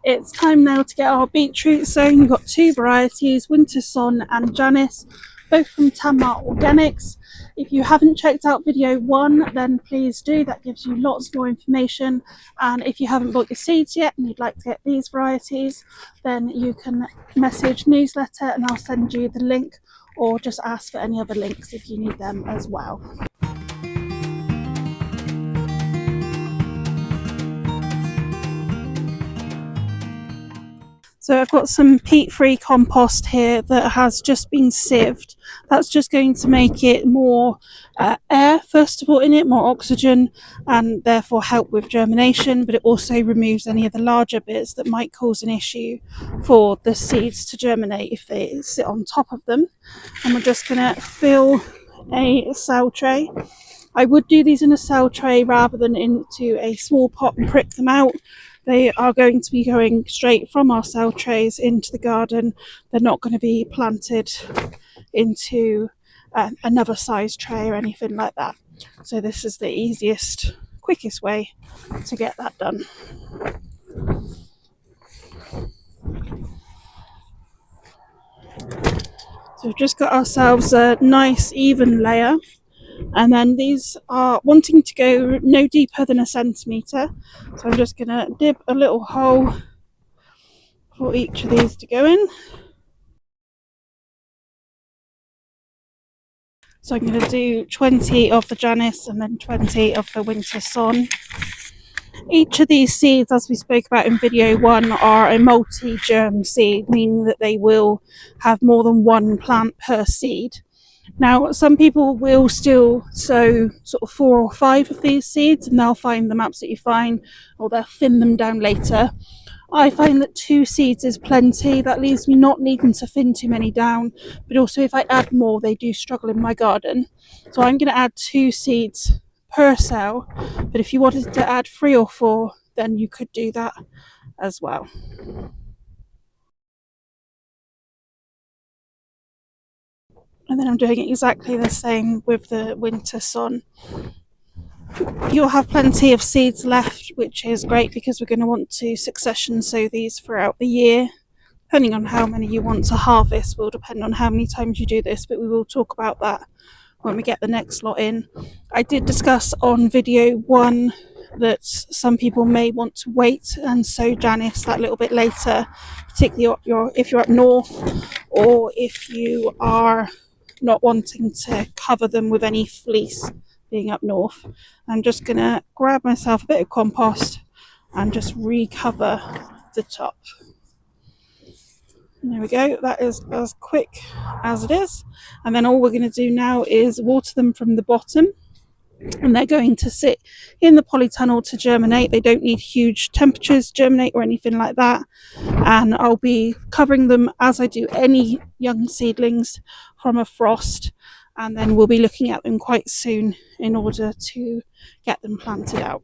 It's time now to get our beetroot sown. We've got two varieties, winter sown and Janice, both from Tamar Organics. If you haven't checked out video 1, then please do. That gives you lots more information. And if you haven't bought your seeds yet and you'd like to get these varieties, then you can message newsletter and I'll send you the link, or just ask for any other links if you need them as well. So I've got some peat-free compost here that has just been sieved. That's just going to make it more air, first of all, in it, more oxygen, and therefore help with germination, but it also removes any of the larger bits that might cause an issue for the seeds to germinate if they sit on top of them. And we're just going to fill a cell tray. I would do these in a cell tray rather than into a small pot and prick them out. They are going to be going straight from our cell trays into the garden. They're not going to be planted into another size tray or anything like that. So this is the easiest, quickest way to get that done. So we've just got ourselves a nice even layer. And then these are wanting to go no deeper than 1 centimetre. So I'm just going to dip a little hole for each of these to go in. So I'm going to do 20 of the Janice and then 20 of the winter sown. Each of these seeds, as we spoke about in video 1, are a multi-germ seed, meaning that they will have more than one plant per seed. Now, some people will still sow sort of 4 or 5 of these seeds and they'll find them absolutely fine, or they'll thin them down later. I find that 2 seeds is plenty. That leaves me not needing to thin too many down, but also if I add more, they do struggle in my garden. So I'm going to add 2 seeds per cell, but if you wanted to add 3 or 4, then you could do that as well. And then I'm doing exactly the same with the winter sown. You'll have plenty of seeds left, which is great because we're going to want to succession sow these throughout the year. Depending on how many you want to harvest will depend on how many times you do this, but we will talk about that when we get the next lot in. I did discuss on video 1 that some people may want to wait and sow Janice that little bit later, particularly if you're up north, or if you are not wanting to cover them with any fleece being up north. I'm just going to grab myself a bit of compost and just recover the top. And there we go, that is as quick as it is. And then all we're going to do now is water them from the bottom, and they're going to sit in the polytunnel to germinate. They don't need huge temperatures to germinate or anything like that. And I'll be covering them, as I do any young seedlings, from a frost, and then we'll be looking at them quite soon in order to get them planted out.